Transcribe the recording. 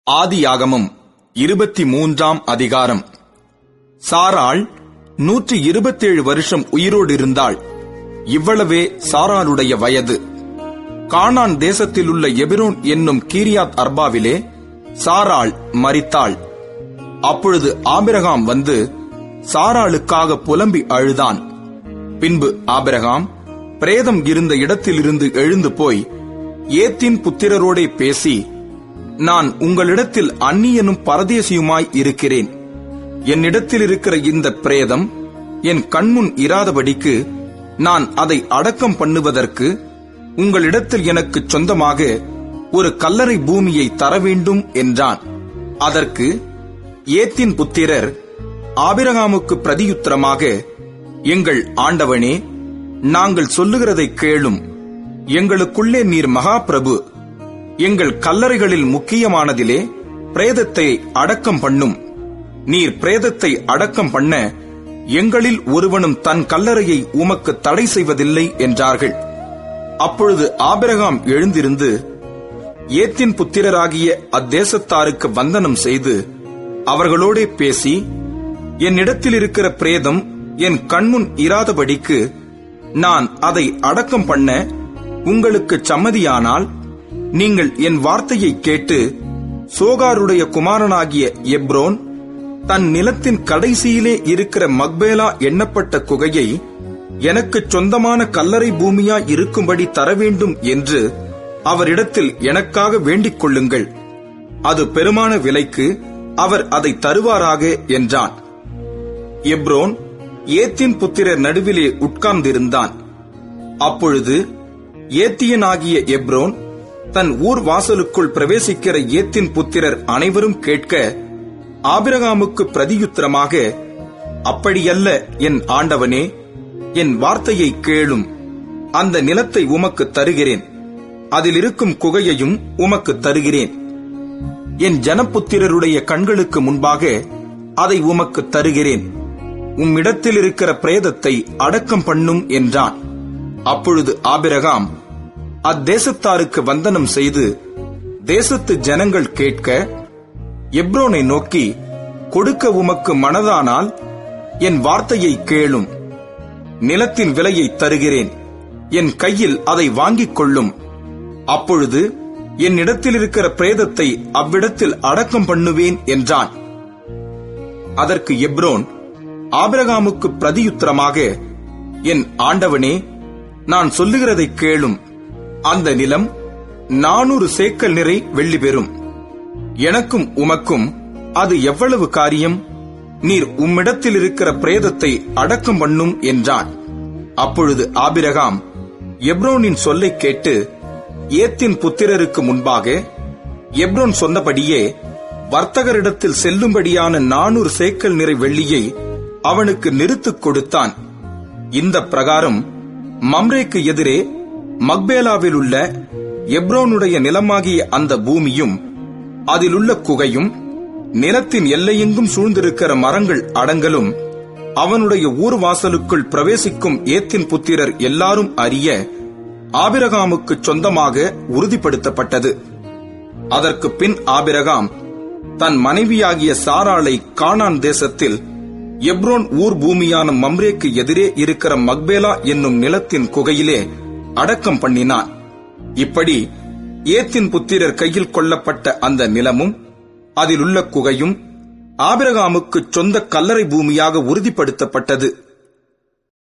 ஆதியாகமம் 23ஆம் அதிகாரம். சாராள் 127 வருஷம் உயிரோடு இருந்தாள். இவ்வளவே சாராளுடைய வயது. கானான் தேசத்திலுள்ள எபிரோன் என்னும் கீரியாத் அர்பாவிலே சாராள் மரித்தாள். அப்பொழுது ஆபிரகாம் வந்து சாராளுக்காக புலம்பி அழுதான். பின்பு ஆபிரகாம் பிரேதம் இருந்த இடத்திலிருந்து எழுந்து போய் ஏத்தின் புத்திரரோடே பேசி, நான் உங்களிடத்தில் அந்நியனும் பரதேசியுமாய் இருக்கிறேன். என்னிடத்தில் இருக்கிற இந்த பிரேதம் என் கண்முன் இராதபடிக்கு நான் அதை அடக்கம் பண்ணுவதற்கு உங்களிடத்தில் எனக்கு சொந்தமாக ஒரு கல்லறை பூமியை தர வேண்டும் என்றான். அதற்கு ஏத்தின் புத்திரர் ஆபிரகாமுக்கு பிரதியுத்தரமாக, எங்கள் ஆண்டவனே, நாங்கள் சொல்லுகிறதை கேளும். எங்களுக்குள்ளே நீர் மகா பிரபு. எங்கள் கல்லறைகளில் முக்கியமானதிலே பிரேதத்தை அடக்கம் பண்ணும். நீர் பிரேதத்தை அடக்கம் பண்ண எங்களில் ஒருவனும் தன் கல்லறையை உமக்கு தடை செய்வதில்லை என்றார்கள். அப்பொழுது ஆபிரகாம் எழுந்திருந்து ஏத்தின் புத்திரராகிய அத்தேசத்தாருக்கு வந்தனம் செய்து அவர்களோடே பேசி, என்னிடத்தில் இருக்கிற பிரேதம் என் கண்முன் இராதபடிக்கு நான் அதை அடக்கம் பண்ண உங்களுக்கு சம்மதியானால், நீங்கள் என் வார்த்தையை கேட்டு சோகாருடைய குமாரனாகிய எப்ரோன் தன் நிலத்தின் கடைசியிலே இருக்கிற மக்பேலா எண்ணப்பட்ட குகையை எனக்கு சொந்தமான கல்லறை பூமியா இருக்கும்படி தர வேண்டும் என்று அவரிடத்தில் எனக்காக வேண்டிக் கொள்ளுங்கள். அது பெருமான விலைக்கு அவர் அதை தருவாராக என்றான். எப்ரோன் ஏத்தின் புத்திரர் நடுவிலே உட்கார்ந்திருந்தான். அப்பொழுது ஏத்தியனாகிய எப்ரோன் தன் ஊர் வாசலுக்குள் பிரவேசிக்கிற ஏத்தின் புத்திரர் அனைவரும் கேட்க, ஆபிரகாமுக்கு பிரதியுத்தரமாக, அப்படியல்ல என் ஆண்டவனே, என் வார்த்தையை கேளும். அந்த நிலத்தை உமக்கு தருகிறேன், அதில் இருக்கும் குகையையும் உமக்கு தருகிறேன். என் ஜனப்புத்திரருடைய கண்களுக்கு முன்பாக அதை உமக்கு தருகிறேன். உம்மிடத்தில் இருக்கிற பிரேதத்தை அடக்கம் பண்ணும் என்றான். அப்பொழுது ஆபிரகாம் அத்தேசத்தாருக்கு வந்தனம் செய்து தேசத்து ஜனங்கள் கேட்க எப்ரோனை நோக்கி, கொடுக்க உமக்கு மனதானால் என் வார்த்தையை கேளும். நிலத்தின் விலையை தருகிறேன், என் கையில் அதை வாங்கிக் கொள்ளும். அப்பொழுது என்னிடத்தில் இருக்கிற பிரேதத்தை அவ்விடத்தில் அடக்கம் பண்ணுவேன் என்றான். அதற்கு எப்ரோன் ஆபிரகாமுக்கு பிரதியுத்தரமாக, என் ஆண்டவனே, நான் சொல்லுகிறதை கேளும். அந்த நிலம் 400 சேக்கல் நிறை வெள்ளி பெறும். எனக்கும் உமக்கும் அது எவ்வளவு காரியம்? நீர் உம்மிடத்தில் இருக்கிற பிரேதத்தை அடக்கம் பண்ணும் என்றான். அப்பொழுது ஆபிரகாம் எப்ரோனின் சொல்லை கேட்டு ஏத்தின் புத்திரருக்கு முன்பாக எப்ரோன் சொன்னபடியே வர்த்தகரிடத்தில் செல்லும்படியான 400 சேக்கல் நிறை வெள்ளியை அவனுக்கு நிறுத்துக் கொடுத்தான். இந்த பிரகாரம் மம்ரேக்கு எதிரே மக்பேலாவில் உள்ள எப்ரோனுடைய நிலமாகிய அந்த பூமியும் அதிலுள்ள குகையும் நிலத்தின் எல்லையெங்கும் சூழ்ந்திருக்கிற மரங்கள் அடங்கலும் அவனுடைய ஊர் வாசலுக்குள் பிரவேசிக்கும் ஏத்தின் புத்திரர் எல்லாரும் அறிய ஆபிரகாமுக்கு சொந்தமாக உறுதிப்படுத்தப்பட்டது. அதற்கு பின் ஆபிரகாம் தன் மனைவியாகிய சாராளை கானான் தேசத்தில் எப்ரோன் ஊர் பூமியான மம்ரேக்கு எதிரே இருக்கிற மக்பேலா என்னும் நிலத்தின் குகையிலே அடக்கம் பண்ணினான். இப்படி ஏத்தின் புத்திரர் கையில் கொள்ளப்பட்ட அந்த நிலமும் அதிலுள்ள குகையும் ஆபிரகாமுக்கு சொந்த கல்லறை பூமியாக உறுதிப்படுத்தப்பட்டது.